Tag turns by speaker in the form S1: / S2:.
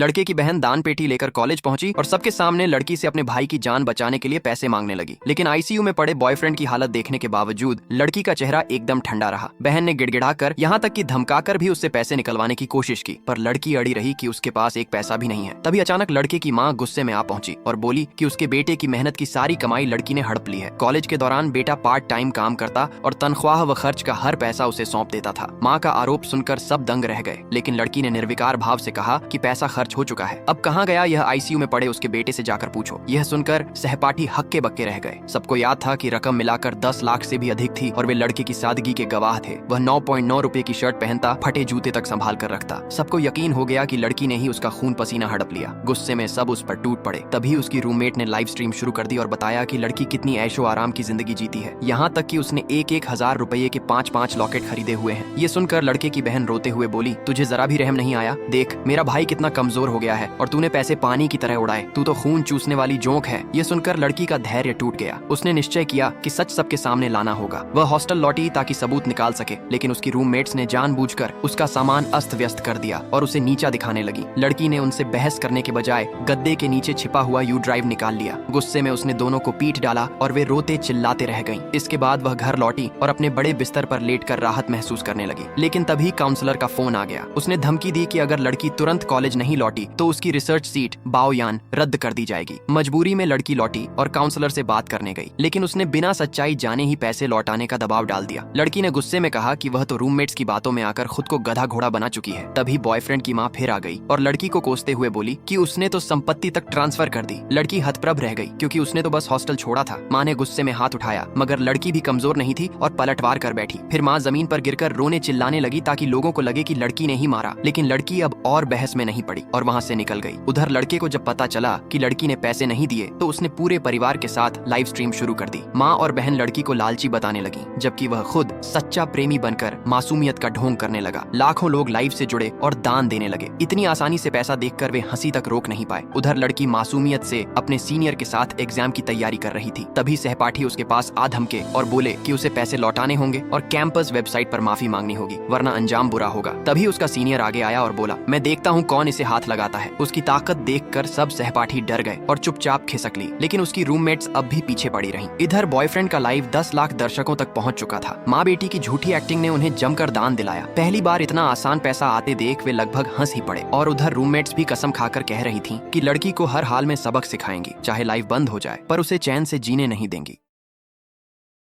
S1: लड़के की बहन दान पेटी लेकर कॉलेज पहुंची और सबके सामने लड़की से अपने भाई की जान बचाने के लिए पैसे मांगने लगी। लेकिन आईसीयू में पड़े बॉयफ्रेंड की हालत देखने के बावजूद लड़की का चेहरा एकदम ठंडा रहा। बहन ने गिड़गिड़ाकर यहाँ तक कि धमकाकर भी उससे पैसे निकलवाने की कोशिश की, पर लड़की अड़ी रही कि उसके पास एक पैसा भी नहीं है। तभी अचानक लड़के की माँ गुस्से में आ पहुंची और बोली कि उसके बेटे की मेहनत की सारी कमाई लड़की ने हड़प ली है। कॉलेज के दौरान बेटा पार्ट टाइम काम करता और तनख्वाह व खर्च का हर पैसा उसे सौंप देता था। माँ का आरोप सुनकर सब दंग रह गए, लेकिन लड़की ने निर्विकार भाव से कहा कि पैसा खर्च हो चुका है, अब कहाँ गया यह आईसीयू में पड़े उसके बेटे से जाकर पूछो। यह सुनकर सहपाठी हक्के बक्के रह गए। सबको याद था कि रकम मिलाकर 10 लाख से भी अधिक थी और वे लड़के की सादगी के गवाह थे। वह 9.9 रुपए की शर्ट पहनता, फटे जूते तक संभाल कर रखता। सबको यकीन हो गया कि लड़की ने ही उसका खून पसीना हड़प लिया। गुस्से में सब उस पर टूट पड़े। तभी उसकी रूममेट ने लाइव स्ट्रीम शुरू कर दी और बताया कि लड़की कितनी ऐशो आराम की जिंदगी जीती है, यहाँ तक कि उसने 1,000 रुपए के 5-5 लॉकेट खरीदे हुए हैं। ये सुनकर लड़के की बहन रोते हुए बोली, तुझे जरा भी रहम नहीं आया? देख मेरा भाई कितना कमजोर हो गया है और तूने पैसे पानी की तरह उड़ाए। तू तो खून चूसने वाली जोंक है। ये सुनकर लड़की का धैर्य टूट गया। उसने निश्चय किया कि सच सबके सामने लाना होगा। वह हॉस्टल लौटी ताकि सबूत निकाल सके, लेकिन उसकी रूममेट्स ने जानबूझकर उसका सामान अस्त व्यस्त कर दिया और उसे नीचा दिखाने लगी। लड़की ने उनसे बहस करने के बजाय गद्दे के नीचे छिपा हुआ यू ड्राइव निकाल लिया। गुस्से में उसने दोनों को पीट डाला और वे रोते चिल्लाते रह गईं। इसके बाद वह घर लौटी और अपने बड़े बिस्तर पर लेटकर राहत महसूस करने लगी। लेकिन तभी काउंसलर का फोन आ गया। उसने धमकी दी कि अगर लड़की तुरंत कॉलेज नहीं लौटी तो उसकी रिसर्च सीट बाओयान रद्द कर दी जाएगी। मजबूरी में लड़की लौटी और काउंसलर से बात करने गई, लेकिन उसने बिना सच्चाई जाने ही पैसे लौटाने का दबाव डाल दिया। लड़की ने गुस्से में कहा कि वह तो रूममेट्स की बातों में आकर खुद को गधा घोड़ा बना चुकी है। तभी बॉयफ्रेंड की माँ फिर आ गई और लड़की को कोसते हुए बोली कि उसने तो संपत्ति तक ट्रांसफर कर दी। लड़की हतप्रभ रह गई क्योंकि उसने तो बस हॉस्टल छोड़ा था। माँ ने गुस्से में हाथ उठाया, मगर लड़की भी कमजोर नहीं थी और पलटवार कर बैठी। फिर माँ जमीन पर गिरकर रोने चिल्लाने लगी ताकि लोगों को लगे कि लड़की ने ही मारा। लेकिन लड़की अब और बहस में नहीं पड़ी और वहाँ से निकल गई। उधर लड़के को जब पता चला कि लड़की ने पैसे नहीं दिए तो उसने पूरे परिवार के साथ लाइव स्ट्रीम शुरू कर दी। माँ और बहन लड़की को लालची बताने लगी, जबकि वह खुद सच्चा प्रेमी बनकर मासूमियत का ढोंग करने लगा। लाखों लोग लाइव से जुड़े और दान देने लगे। इतनी आसानी से पैसा देखकर वे हंसी तक रोक नहीं पाए। उधर लड़की मासूमियत से अपने सीनियर के साथ एग्जाम की तैयारी कर रही थी। तभी सहपाठी उसके पास आ धमके और बोले कि उसे पैसे लौटाने होंगे और कैंपस वेबसाइट पर माफी मांगनी होगी, वरना अंजाम बुरा होगा। तभी उसका सीनियर आगे आया और बोला, मैं देखता हूँ कौन इसे हाथ लगाता है। उसकी ताकत देखकर सब सहपाठी डर गए और चुपचाप खिसक ली, लेकिन उसकी रूममेट्स अब भी पीछे पड़ी रहीं। इधर बॉयफ्रेंड का लाइव 10 लाख दर्शकों तक पहुंच चुका था। माँ बेटी की झूठी एक्टिंग ने उन्हें जमकर दान दिलाया। पहली बार इतना आसान पैसा आते देख वे लगभग हंस ही पड़े और उधर रूममेट्स भी कसम खाकर कह रही थीं कि लड़की को हर हाल में सबक सिखाएंगी, चाहे लाइव बंद हो जाए, पर उसे चैन से जीने नहीं देंगी।